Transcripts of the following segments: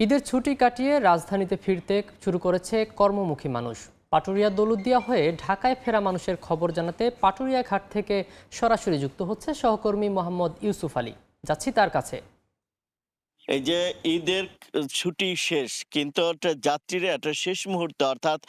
ঈদের ছুটি কাটিয়ে রাজধানীতে ফিরতে শুরু করেছে কর্মমুখী মানুষ। পাটুরিয়া দৌলতদিয়া হয়ে ঢাকায় ফেরা মানুষের খবর জানাতে পাটুরিয়া ঘাট থেকে সরাসরি যুক্ত হচ্ছে সহকর্মী মোহাম্মদ ইউসুফ আলী। যাচ্ছি তার কাছে। এই যে ঈদের ছুটি শেষ কিন্তু যাত্রীরা একটা শেষ মুহূর্তে অর্থাৎ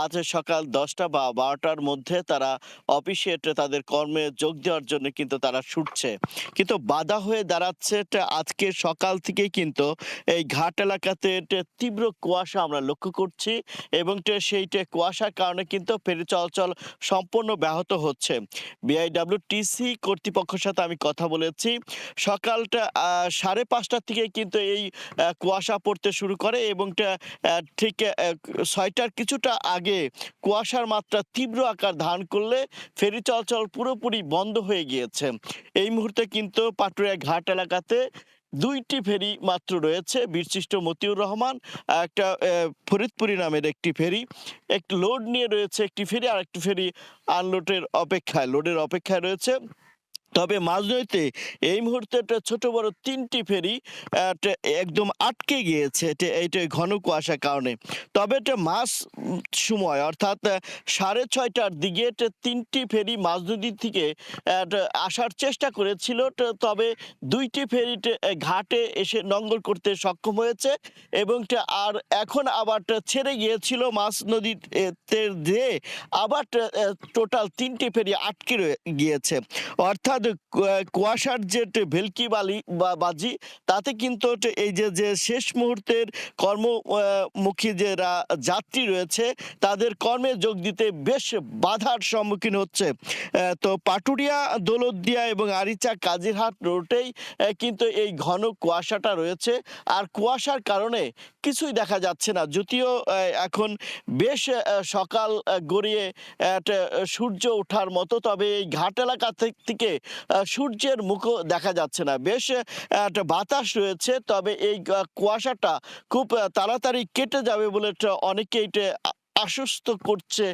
আজ সকাল 10টা বা 12টার মধ্যে তারা অফিসে তাদের কর্মে যোগ দেওয়ার জন্য কিন্তু তারা ছুটছে, কিন্তু বাধা হয়ে দাঁড়াচ্ছে আজকে সকাল থেকেই কিন্তু এই ঘাট এলাকাতে তীব্র কুয়াশা আমরা লক্ষ্য করছি এবং সেইটা কুয়াশার কারণে কিন্তু ফেরি চলাচল সম্পূর্ণ ব্যাহত হচ্ছে। বিআইডব্লিউটিসি কর্তৃপক্ষের সাথে আমি কথা বলেছি। সকালটা 5:30 থেকে কিন্তু এই কুয়াশা পড়তে শুরু করে এবং ঠিক 6টার কিছুটা আগে কুয়াশার মাত্রা তীব্র আকার ধারণ করলে ফেরি চলাচল পুরোপুরি বন্ধ হয়ে গিয়েছে। এই মুহূর্তে কিন্তু পাটুরিয়া ঘাট এলাকাতে 2টি ফেরি মাত্র রয়েছে। বীরশ্রেষ্ঠ মতিউর রহমান, একটা ফরিদপুরি নামের একটি ফেরি, একটি লোড নিয়ে রয়েছে একটি ফেরি, আর একটি ফেরি লোডের অপেক্ষায় রয়েছে। তবে মাঝনদীতে এই মুহূর্তে ছোট বড় 3টি ফেরি একদম আটকে গিয়েছে এইটা ঘন কুয়াশার কারণে। তবে মাঝ সময় অর্থাৎ 6:30টার দিকে 3টি ফেরি মাঝনদী থেকে আসার চেষ্টা করেছিল, তবে 2টি ফেরি ঘাটে এসে নোঙর করতে সক্ষম হয়েছে এবং আর এখন আবার ছেড়ে গিয়েছিল মাঝ নদীতে, যেয়ে আবার টোটাল 3টি ফেরি আটকে গিয়েছে। অর্থাৎ কুয়াশার যে ভেলকি বাজি, তাতে কিন্তু এই যে শেষ মুহূর্তের কর্মমুখী যে যাত্রী রয়েছে তাদের কর্মে যোগ দিতে বেশ বাধার সম্মুখীন হচ্ছে। তো পাটুরিয়া দৌলতদিয়া এবং আরিচা কাজিরহাট রোডেই কিন্তু এই ঘন কুয়াশাটা রয়েছে, আর কুয়াশার কারণে কিছুই দেখা যাচ্ছে না। যদিও এখন বেশ সকাল গড়িয়ে সূর্য ওঠার মতো, তবে এই ঘাট এলাকা থেকে সূর্যের মুখও দেখা যাচ্ছে না। বেশ একটা বাতাস রয়েছে, তবে এই কুয়াশাটা খুব তাড়াতাড়ি কেটে যাবে বলে অনেকেই আশ্বস্ত করছে।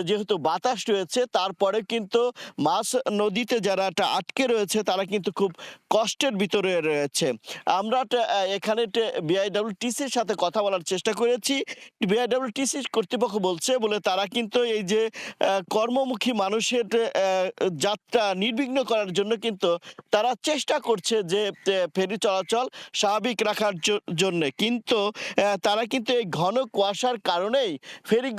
যেহেতু বাতাস রয়েছে, তারপরে কিন্তু মাছ নদীতে যারা আটকে রয়েছে তারা কিন্তু খুব কষ্টের ভিতরে রয়েছে। আমরা এখানে বিআইডব্লিউটিসির সাথে কথা বলার চেষ্টা করেছি। বিআইডব্লিউটিসি কর্তৃপক্ষ বলে তারা কিন্তু এই যে কর্মমুখী মানুষের যাত্রা নির্বিঘ্ন করার জন্য কিন্তু তারা চেষ্টা করছে যে ফেরি চলাচল স্বাভাবিক রাখার জন্য, কিন্তু তারা কিন্তু এই ঘন কুয়াশার কারণেই ফেরিগুলো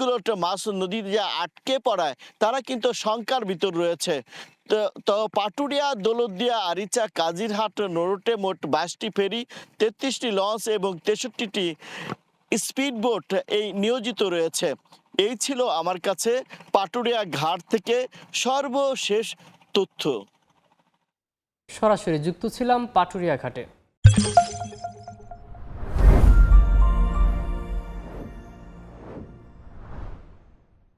মাছ নদীতে যে আটকে পড়ায় তারা কিন্তু শঙ্কার ভিতর রয়েছে। তো পাটুরিয়া দৌলতদিয়া আরিচা কাজিরহাট রোডে মোট 22টি ফেরি, 33টি লঞ্চ এবং 63টি স্পিডবোট এই নিয়োজিত রয়েছে। এই ছিল আমার কাছে পাটুরিয়া ঘাট থেকে সর্বশেষ তথ্য। সরাসরি যুক্ত ছিলাম পাটুরিয়া ঘাটে।